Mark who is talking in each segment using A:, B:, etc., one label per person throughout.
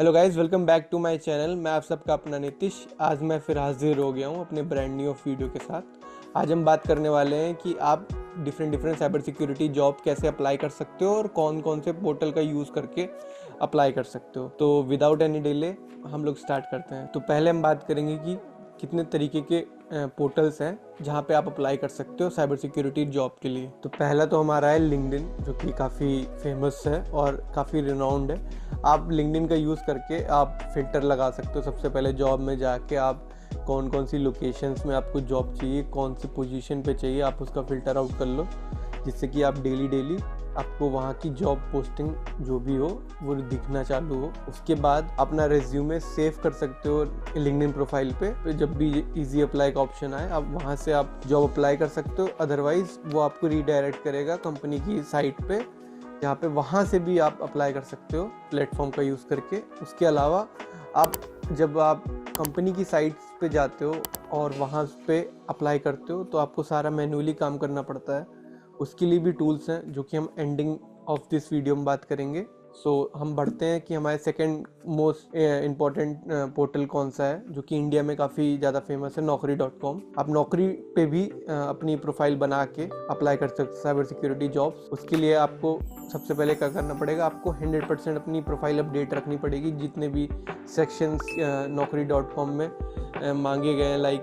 A: Hello guys, welcome back to my channel. मैं आप सबका अपना नीतीश। आज मैं फिर हाजिर हो गया हूँ अपने ब्रांड न्यू वीडियो के साथ। आज हम बात करने वाले हैं कि आप डिफरेंट साइबर सिक्योरिटी जॉब कैसे अप्लाई कर सकते हो और कौन कौन से पोर्टल का यूज़ करके अप्लाई कर सकते हो। तो विदाउट एनी डिले हम लोग स्टार्ट करते हैं। तो पहले हम बात करेंगे कि कितने तरीके के पोर्टल्स हैं जहाँ पे आप अप्लाई कर सकते हो साइबर सिक्योरिटी जॉब के लिए। तो पहला तो हमारा है लिंक्डइन, जो कि काफ़ी फेमस है और काफ़ी रिनाउंड है। आप लिंक्डइन का यूज़ करके आप फ़िल्टर लगा सकते हो। सबसे पहले जॉब में जाके आप कौन कौन सी लोकेशंस में आपको जॉब चाहिए, कौन सी पोजीशन पे चाहिए, आप उसका फ़िल्टर आउट कर लो, जिससे कि आप डेली आपको वहाँ की जॉब पोस्टिंग जो भी हो वो दिखना चालू हो। उसके बाद अपना रेज्यूमे सेव कर सकते हो लिंक्डइन प्रोफाइल पे। जब भी इजी अप्लाई का ऑप्शन आए आप वहाँ से आप जॉब अप्लाई कर सकते हो। अदरवाइज़ वो आपको रीडायरेक्ट करेगा कंपनी की साइट पे, जहाँ पे वहाँ से भी आप अप्लाई कर सकते हो प्लेटफॉर्म का यूज़ करके। उसके अलावा जब आप कंपनी की साइट्स पे जाते हो और वहाँ पे अप्लाई करते हो तो आपको सारा मैन्युअली काम करना पड़ता है। उसके लिए भी टूल्स हैं जो कि हम एंडिंग ऑफ दिस वीडियो में बात करेंगे। हम बढ़ते हैं कि हमारे सेकंड मोस्ट इम्पॉर्टेंट पोर्टल कौन सा है, जो कि इंडिया में काफ़ी ज़्यादा फेमस है, naukri.com। आप नौकरी पे भी अपनी प्रोफाइल बना के अप्लाई कर सकते साइबर सिक्योरिटी जॉब्स। उसके लिए आपको सबसे पहले क्या करना पड़ेगा, आपको 100% अपनी प्रोफाइल अपडेट रखनी पड़ेगी। जितने भी सेक्शंस naukri.com में मांगे गए हैं, लाइक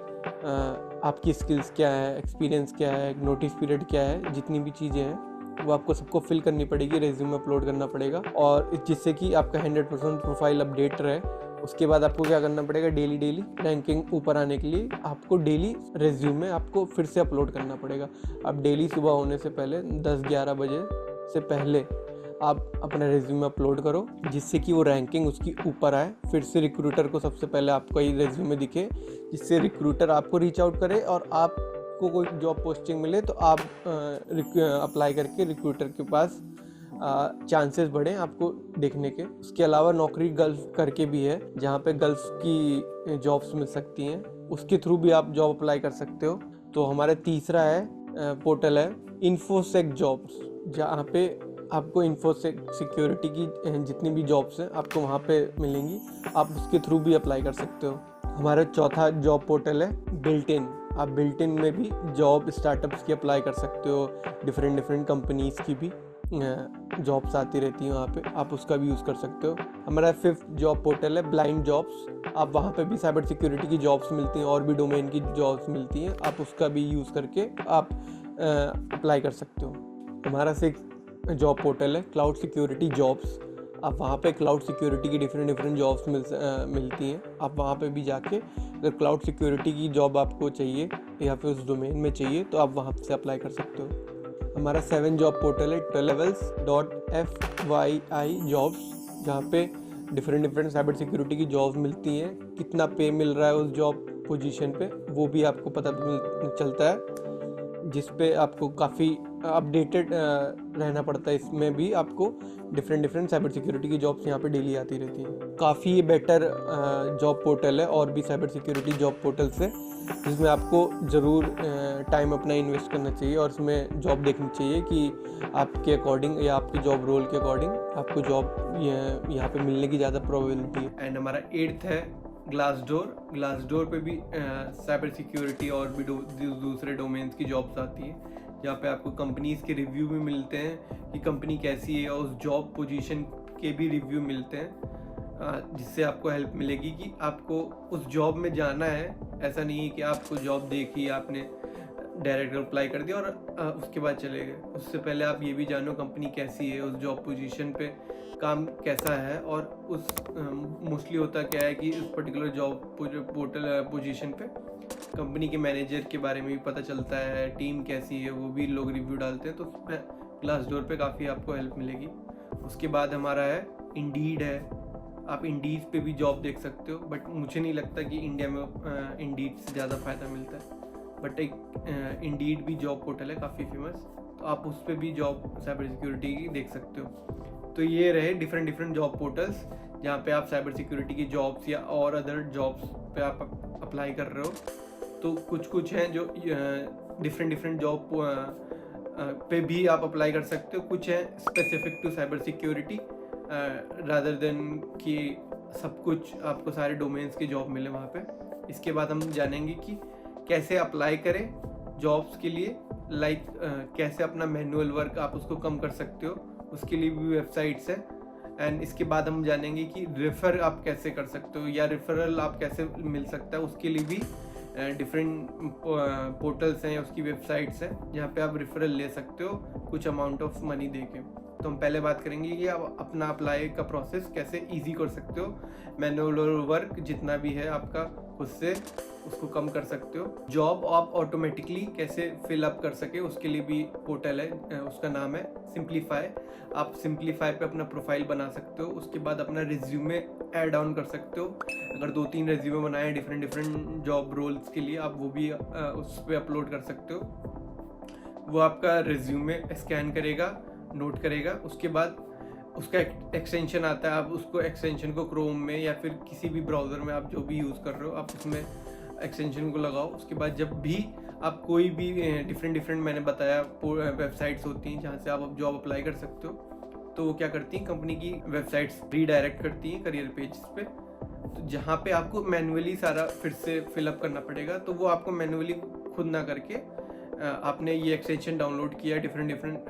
A: आपकी स्किल्स क्या है, एक्सपीरियंस क्या है, नोटिस पीरियड क्या है, जितनी भी चीज़ें हैं वो आपको सबको फिल करनी पड़ेगी, रेज्यूमे अपलोड करना पड़ेगा, और जिससे कि आपका 100% प्रोफाइल अपडेट रहे। उसके बाद आपको क्या करना पड़ेगा, डेली रैंकिंग ऊपर आने के लिए आपको डेली रेज्यूमे आपको फिर से अपलोड करना पड़ेगा। आप डेली सुबह होने से पहले 10-11 बजे से पहले आप अपना रेज्यूमे अपलोड करो, जिससे कि वो रैंकिंग उसकी ऊपर आए। फिर से रिक्रूटर को सबसे पहले आपका ही रेज्यूमे दिखे, जिससे रिक्रूटर आपको रीच आउट करे और आपको कोई जॉब पोस्टिंग मिले तो आप अप्लाई करके रिक्रूटर के पास चांसेस बढ़े आपको देखने के। उसके अलावा नौकरी गल्फ करके भी है, जहाँ पे गल्फ की जॉब्स मिल सकती हैं, उसके थ्रू भी आप जॉब अप्लाई कर सकते हो। तो हमारा तीसरा पोर्टल है इन्फोसेक जॉब्स, जहाँ पे आपको इन्फोसेक सिक्योरिटी की जितनी भी जॉब्स हैं आपको वहाँ पे मिलेंगी, आप उसके थ्रू भी अप्लाई कर सकते हो। हमारा चौथा जॉब पोर्टल है बिल्ट-इन। आप बिल्ट-इन में भी जॉब स्टार्टअप्स की अप्लाई कर सकते हो। डिफरेंट कंपनीज़ की भी जॉब्स आती रहती हैं वहाँ पे, आप उसका भी यूज़ कर सकते हो। हमारा फिफ्थ जॉब पोर्टल है ब्लाइंड जॉब्स। आप वहाँ पे भी साइबर सिक्योरिटी की जॉब्स मिलती हैं और भी डोमेन की जॉब्स मिलती हैं, आप उसका भी यूज़ करके आप अप्लाई कर सकते हो। हमारा सिक्स्थ जॉब पोर्टल है क्लाउड सिक्योरिटी जॉब्स। आप वहाँ पे क्लाउड सिक्योरिटी की डिफरेंट जॉब्स मिलती हैं। आप वहाँ पे भी जाके अगर क्लाउड सिक्योरिटी की जॉब आपको चाहिए या फिर उस डोमेन में चाहिए तो आप वहाँ से अप्लाई कर सकते हो। हमारा 7 जॉब पोर्टल है levels.fyi जॉब्स, जहाँ पे डिफरेंट साइबर सिक्योरिटी की जॉब्स मिलती हैं। कितना पे मिल रहा है उस जॉब पोजीशन पे वो भी आपको पता चलता है, जिस पे आपको काफ़ी अपडेटेड रहना पड़ता है। इसमें भी आपको डिफरेंट साइबर सिक्योरिटी की जॉब्स यहाँ पे डेली आती रहती हैं। काफ़ी ये बेटर जॉब पोर्टल है और भी साइबर सिक्योरिटी जॉब पोर्टल से, जिसमें आपको ज़रूर टाइम अपना इन्वेस्ट करना चाहिए और इसमें जॉब देखनी चाहिए कि आपके अकॉर्डिंग या आपके जॉब रोल के अकॉर्डिंग आपको जॉब यहाँ पे मिलने की ज़्यादा प्रोबेबिलिटी है। एंड हमारा 8th है ग्लासडोर पे भी साइबर सिक्योरिटी और भी दूसरे डोमेन्स की जॉब्स आती हैं, जहाँ पे आपको कंपनीज़ के रिव्यू भी मिलते हैं कि कंपनी कैसी है, और उस जॉब पोजीशन के भी रिव्यू मिलते हैं, जिससे आपको हेल्प मिलेगी कि आपको उस जॉब में जाना है। ऐसा नहीं है कि आपको जॉब देखी, आपने डायरेक्ट अप्लाई कर दिया और उसके बाद चले गए। उससे पहले आप ये भी जानो कंपनी कैसी है, उस जॉब पोजीशन पे काम कैसा है, और उस मोस्टली होता क्या है कि उस पर्टिकुलर जॉब पोजीशन पे कंपनी के मैनेजर के बारे में भी पता चलता है, टीम कैसी है वो भी लोग रिव्यू डालते हैं, तो उसमें ग्लासडोर पे काफ़ी आपको हेल्प मिलेगी। उसके बाद हमारा है इंडीड है। आप इंडीड पे भी जॉब देख सकते हो, बट मुझे नहीं लगता कि इंडिया में इंडीड से ज़्यादा फ़ायदा मिलता है, बट एक इंडीड भी जॉब पोर्टल है काफ़ी फेमस, तो आप उस पर भी जॉब साइबर सिक्योरिटी की देख सकते हो। तो ये रहे डिफरेंट जॉब पोर्टल्स जहाँ पे आप साइबर सिक्योरिटी की जॉब्स या और अदर जॉब्स पे आप अप्लाई कर रहे हो। तो कुछ हैं जो डिफरेंट जॉब पे भी आप अप्लाई कर सकते हो। कुछ हैं specific to cyber security rather than कि सब कुछ आपको सारे डोमेन्स के जॉब मिले वहाँ पे। इसके बाद हम जानेंगे कि कैसे अप्लाई करें जॉब्स के लिए, लाइक कैसे अपना मैनुअल वर्क आप उसको कम कर सकते हो, उसके लिए भी वेबसाइट्स है। एंड इसके बाद हम जानेंगे कि रेफ़र आप कैसे कर सकते हो या रेफरल आप कैसे मिल सकता है, उसके लिए भी डिफरेंट पोर्टल्स हैं, उसकी वेबसाइट्स हैं जहाँ पे आप रेफरल ले सकते हो कुछ अमाउंट ऑफ मनी दे के। तो हम पहले बात करेंगे कि आप अपना अप्लाई का प्रोसेस कैसे इजी कर सकते हो, मैनुअल वर्क जितना भी है आपका खुद से उसको कम कर सकते हो। जॉब आप ऑटोमेटिकली कैसे फिल अप कर सके उसके लिए भी पोर्टल है, उसका नाम है सिंप्लीफाई। आप सिंप्लीफाई पे अपना प्रोफाइल बना सकते हो, उसके बाद अपना रिज्यूमे ऐड ऑन कर सकते हो। अगर 2-3 रिज्यूमे बनाए डिफरेंट जॉब रोल्स के लिए, आप वो भी उस पर अपलोड कर सकते हो। वो आपका रिज्यूमे स्कैन करेगा, नोट करेगा, उसके बाद उसका एक्सटेंशन आता है, आप उसको एक्सटेंशन को क्रोम में या फिर किसी भी ब्राउज़र में आप जो भी यूज़ कर रहे हो आप उसमें एक्सटेंशन को लगाओ। उसके बाद जब भी आप कोई भी डिफरेंट मैंने बताया वेबसाइट्स होती हैं जहाँ से आप जॉब अप्लाई कर सकते हो, तो वो क्या करती हैं, कंपनी की वेबसाइट्स रीडायरेक्ट करती हैं करियर पेज पे। तो जहाँ पे आपको मैनुअली सारा फिर से फिलअप करना पड़ेगा, तो वो आपको मैनुअली खुद ना करके आपने ये एक्सटेंशन डाउनलोड किया, डिफरेंट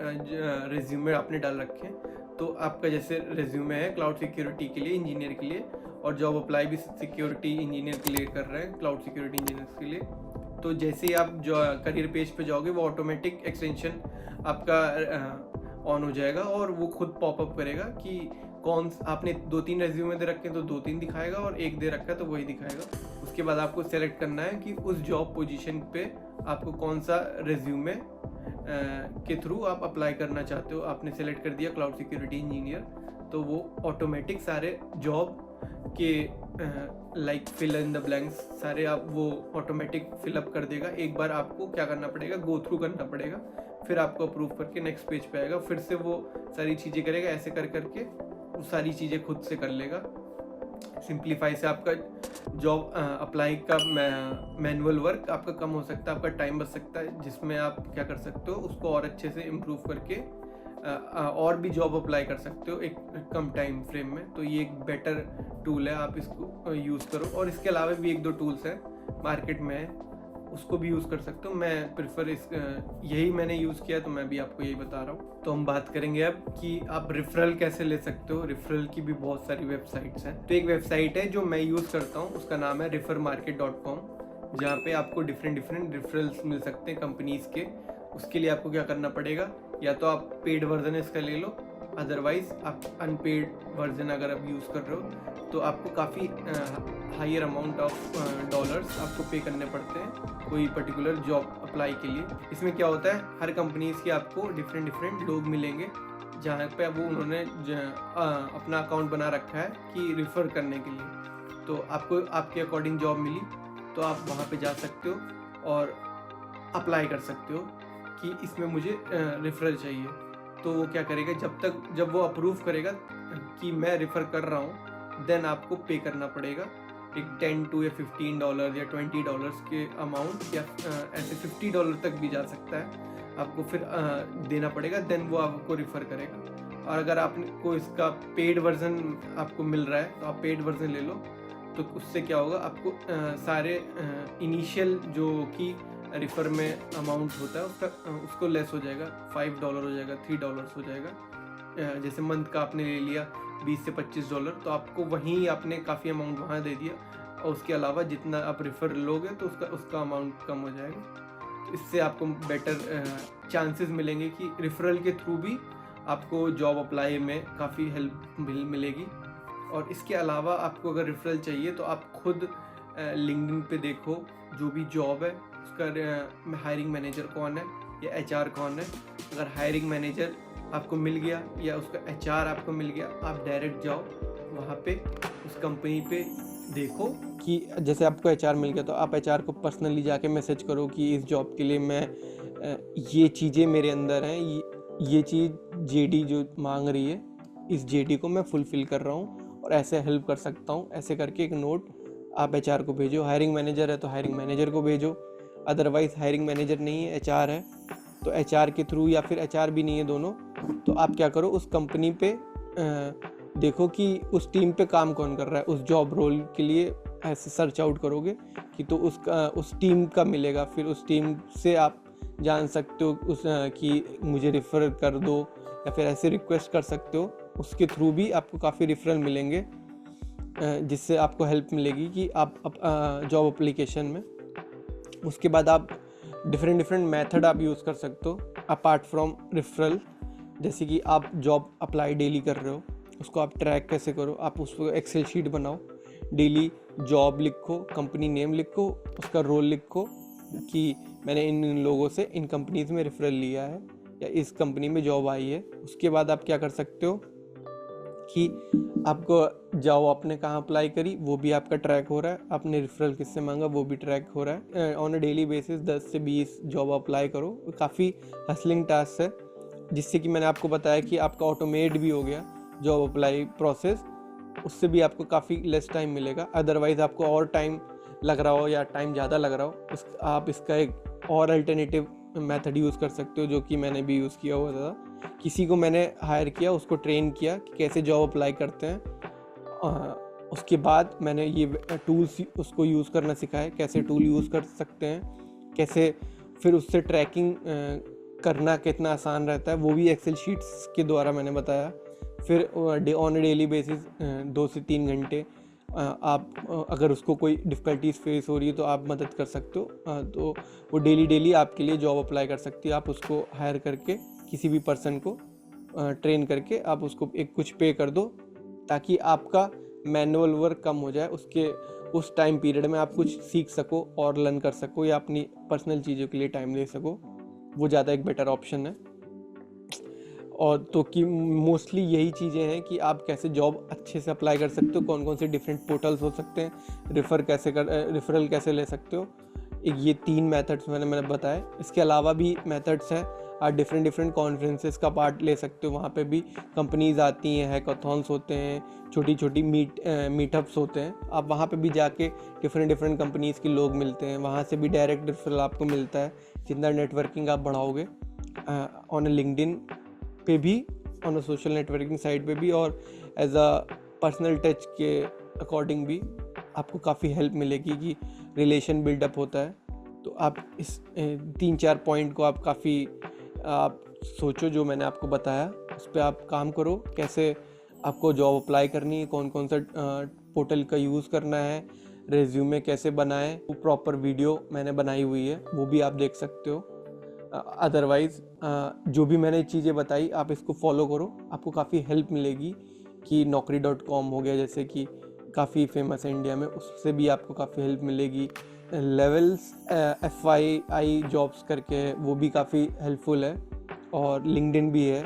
A: रिज्यूमे आपने डाल रखे हैं, तो आपका जैसे रिज्यूमे है क्लाउड सिक्योरिटी के लिए, इंजीनियर के लिए, और जॉब अप्लाई भी सिक्योरिटी इंजीनियर के लिए कर रहे हैं, क्लाउड सिक्योरिटी इंजीनियर के लिए। तो जैसे ही आप जो करियर पेज पे जाओगे वो ऑटोमेटिक एक्सटेंशन आपका ऑन हो जाएगा और वो खुद पॉपअप करेगा कि कौन आपने 2-3 रेज्यूमे दे रखे हैं तो 2-3 दिखाएगा, और एक दे रखा है तो वही दिखाएगा। उसके बाद आपको सेलेक्ट करना है कि उस जॉब पोजीशन पे आपको कौन सा रेज्यूमे के थ्रू आप अप्लाई करना चाहते हो। आपने सेलेक्ट कर दिया क्लाउड सिक्योरिटी इंजीनियर, तो वो ऑटोमेटिक सारे जॉब के like fill in the blanks सारे आप वो ऑटोमेटिक फिलअप कर देगा। एक बार आपको क्या करना पड़ेगा, गो थ्रू करना पड़ेगा, फिर आपको अप्रूव करके नेक्स्ट पेज पे आएगा, फिर से वो सारी चीज़ें करेगा। ऐसे कर करके वो सारी चीज़ें खुद से कर लेगा। सिंप्लीफाई से आपका जॉब अप्लाई का मैनुअल वर्क आपका कम हो सकता है, आपका टाइम बच सकता है, जिसमें आप क्या कर सकते हो उसको और अच्छे से इम्प्रूव करके और भी जॉब अप्लाई कर सकते हो एक कम टाइम फ्रेम में। तो ये एक बेटर टूल है, आप इसको यूज़ करो। और इसके अलावा भी 1-2 टूल्स हैं मार्केट में है, उसको भी यूज़ कर सकते हो। मैं प्रेफर यही मैंने यूज़ किया, तो मैं भी आपको यही बता रहा हूँ। तो हम बात करेंगे अब कि आप रेफरल कैसे ले सकते हो। रेफरल की भी बहुत सारी वेबसाइट्स हैं। तो एक वेबसाइट है जो मैं यूज़ करता हूँ, उसका नाम है refermarket.com, जहाँ पे आपको डिफरेंट रेफरल्स मिल सकते हैं कंपनीज़ के। उसके लिए आपको क्या करना पड़ेगा, या तो आप पेड वर्जन इसका ले लो, अदरवाइज आप अनपेड वर्जन अगर आप यूज़ कर रहे हो तो आपको काफ़ी हायर अमाउंट ऑफ डॉलर्स आपको पे करने पड़ते हैं कोई पर्टिकुलर जॉब अप्लाई के लिए। इसमें क्या होता है, हर कंपनीज़ के आपको डिफरेंट लोग मिलेंगे जहाँ पे वो उन्होंने अपना अकाउंट बना रखा है कि रेफ़र करने के लिए। तो आपको आपके अकॉर्डिंग जॉब मिली तो आप वहाँ पे जा सकते हो और अप्लाई कर सकते हो कि इसमें मुझे रेफरल चाहिए। तो वो क्या करेगा, जब वो अप्रूव करेगा कि मैं रेफ़र कर रहा हूँ, देन आपको पे करना पड़ेगा एक $10 या $15 या $20 के अमाउंट, या ऐसे $50 तक भी जा सकता है, आपको फिर देना पड़ेगा। देन वो आपको रेफ़र करेगा। और अगर आपको इसका पेड वर्जन आपको मिल रहा है तो आप पेड वर्जन ले लो। तो उससे क्या होगा, आपको सारे इनिशियल जो कि रेफर में अमाउंट होता है उसको लेस हो जाएगा, $5 हो जाएगा, $3 हो जाएगा। जैसे मंथ का आपने ले लिया $20 से $25, तो आपको वहीं आपने काफ़ी अमाउंट वहाँ दे दिया, और उसके अलावा जितना आप रेफर लोगे तो उसका अमाउंट कम हो जाएगा। तो इससे आपको बेटर चांसेस मिलेंगे कि रेफरल के थ्रू भी आपको जॉब अप्लाई में काफ़ी हेल्प मिलेगी। और इसके अलावा आपको अगर रेफरल चाहिए तो आप खुद लिंक्डइन पे देखो जो भी जॉब है उसका हायरिंग मैनेजर कौन है या एचआर कौन है। अगर हायरिंग मैनेजर आपको मिल गया या उसका एचआर आपको मिल गया, आप डायरेक्ट जाओ वहाँ पे उस कंपनी पे देखो कि जैसे आपको एचआर मिल गया तो आप एचआर को पर्सनली जाके मैसेज करो कि इस जॉब के लिए मैं ये चीज़ें मेरे अंदर हैं, ये चीज़ जेडी जो मांग रही है इस जेडी को मैं फुलफ़िल कर रहा हूँ और ऐसे हेल्प कर सकता हूँ। ऐसे करके एक नोट आप एचआर को भेजो। हायरिंग मैनेजर है तो हायरिंग मैनेजर को भेजो, अदरवाइज़ हायरिंग मैनेजर नहीं है एचआर है तो एचआर के थ्रू, या फिर एचआर भी नहीं है दोनों, तो आप क्या करो उस कंपनी पे देखो कि उस टीम पे काम कौन कर रहा है, उस जॉब रोल के लिए ऐसे सर्च आउट करोगे कि तो उस टीम का मिलेगा। फिर उस टीम से आप जान सकते हो कि मुझे रेफ़र कर दो, या फिर ऐसे रिक्वेस्ट कर सकते हो। उसके थ्रू भी आपको काफ़ी रेफरल मिलेंगे, जिससे आपको हेल्प मिलेगी कि आप जॉब एप्लीकेशन में। उसके बाद आप डिफरेंट मेथड आप यूज़ कर सकते हो अपार्ट फ्रॉम रेफरल। जैसे कि आप जॉब अप्लाई डेली कर रहे हो, उसको आप ट्रैक कैसे करो, आप उसको एक्सेल शीट बनाओ, डेली जॉब लिखो, कंपनी नेम लिखो, उसका रोल लिखो कि मैंने इन लोगों से इन कंपनीज़ में रेफरल लिया है या इस कंपनी में जॉब आई है। उसके बाद आप क्या कर सकते हो कि आपको जॉब आपने कहाँ अप्लाई करी वो भी आपका ट्रैक हो रहा है, आपने रेफरल किससे मांगा वो भी ट्रैक हो रहा है। ऑन अ डेली बेसिस 10 से 20 जॉब अप्लाई करो। काफ़ी हसलिंग टास्क है, जिससे कि मैंने आपको बताया कि आपका ऑटोमेट भी हो गया जॉब अप्लाई प्रोसेस। उससे भी आपको काफ़ी लेस टाइम मिलेगा। अदरवाइज़ आपको और टाइम लग रहा हो या टाइम ज़्यादा लग रहा हो, आप इसका एक और अल्टरनेटिव मेथड यूज़ कर सकते हो, जो कि मैंने भी यूज़ किया हुआ था। किसी को मैंने हायर किया, उसको ट्रेन किया कि कैसे जॉब अप्लाई करते हैं। उसके बाद मैंने ये टूल्स उसको यूज़ करना सिखाया, कैसे टूल यूज़ कर सकते हैं, कैसे फिर उससे ट्रैकिंग करना कितना आसान रहता है, वो भी एक्सेल शीट्स के द्वारा मैंने बताया। फिर ऑन अ डेली बेसिस 2 से 3 घंटे आप अगर उसको कोई डिफ़िकल्टीज फेस हो रही है तो आप मदद कर सकते हो। तो वो डेली आपके लिए जॉब अप्लाई कर सकती है। आप उसको हायर करके किसी भी पर्सन को ट्रेन करके आप उसको एक कुछ पे कर दो, ताकि आपका मैनुअल वर्क कम हो जाए। उस टाइम पीरियड में आप कुछ सीख सको और लर्न कर सको, या अपनी पर्सनल चीज़ों के लिए टाइम दे सको। वो ज़्यादा एक बेटर ऑप्शन है। और तो कि मोस्टली यही चीज़ें हैं कि आप कैसे जॉब अच्छे से अप्लाई कर सकते हो, कौन कौन से डिफरेंट पोर्टल्स हो सकते हैं, रेफरल कैसे ले सकते हो। ये 3 मेथड्स मैंने बताए। इसके अलावा भी मेथड्स हैं। आप डिफरेंट कॉन्फ्रेंसेस का पार्ट ले सकते हो, वहाँ पे भी कंपनीज़ आती हैं, हैकाथॉन्स होते हैं, छोटी मीटअप्स होते हैं। आप वहाँ पे भी जाके डिफरेंट कंपनीज़ के लोग मिलते हैं, वहाँ से भी डायरेक्ट रेफरल आपको मिलता है। जितना नेटवर्किंग आप बढ़ाओगे ऑन लिंक्डइन पे भी, on a social networking site पे भी, और एज अ पर्सनल टच के अकॉर्डिंग भी आपको काफ़ी हेल्प मिलेगी कि रिलेशन बिल्डअप होता है। तो आप इस 3-4 पॉइंट को आप सोचो, जो मैंने आपको बताया उस पर आप काम करो। कैसे आपको जॉब अप्लाई करनी है, कौन कौन सा पोर्टल का यूज़ करना है, रेज्यूमे कैसे बनाएं, वो प्रॉपर वीडियो मैंने बनाई हुई है, वो भी आप देख सकते हो। अदरवाइज़ जो भी मैंने चीज़ें बताई आप इसको फॉलो करो, आपको काफ़ी हेल्प मिलेगी। कि naukri.com हो गया, जैसे कि काफ़ी फेमस है इंडिया में, उससे भी आपको काफ़ी हेल्प मिलेगी। लेवल्स FYI जॉब्स करके है, वो भी काफ़ी हेल्पफुल है। और लिंक्डइन भी है,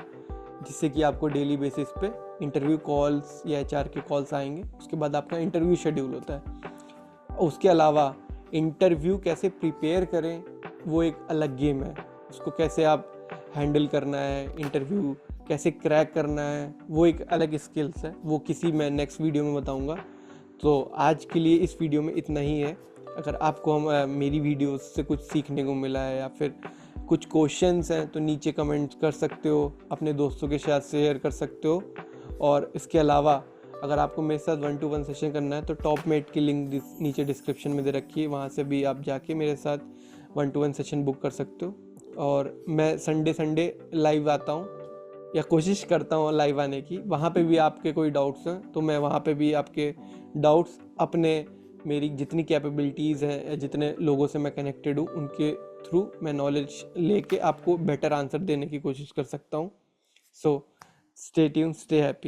A: जिससे कि आपको डेली बेसिस पे इंटरव्यू कॉल्स या HR के कॉल्स आएंगे। उसके बाद आपका इंटरव्यू शेड्यूल होता है। उसके अलावा इंटरव्यू कैसे प्रिपेयर करें, वो एक अलग गेम है। उसको कैसे आप हैंडल करना है, इंटरव्यू कैसे क्रैक करना है, वो एक अलग स्किल्स है। वो मैं नेक्स्ट वीडियो में बताऊंगा। तो आज के लिए इस वीडियो में इतना ही है। अगर आपको मेरी वीडियो से कुछ सीखने को मिला है या फिर कुछ क्वेश्चंस हैं तो नीचे कमेंट कर सकते हो, अपने दोस्तों के साथ शेयर कर सकते हो। और इसके अलावा अगर आपको मेरे साथ 1-to-1 सेशन करना है तो टॉपमेट की लिंक नीचे डिस्क्रिप्शन में दे रखी है, वहाँ से भी आप जाके मेरे साथ 1-to-1 सेशन बुक कर सकते हो। और मैं संडे लाइव आता हूँ, या कोशिश करता हूँ लाइव आने की। वहाँ पे भी आपके कोई डाउट्स हैं तो मैं वहाँ पे भी आपके डाउट्स मेरी जितनी कैपेबिलिटीज़ हैं, जितने लोगों से मैं कनेक्टेड हूँ, उनके थ्रू मैं नॉलेज लेके आपको बेटर आंसर देने की कोशिश कर सकता हूँ। So stay tune, stay happy.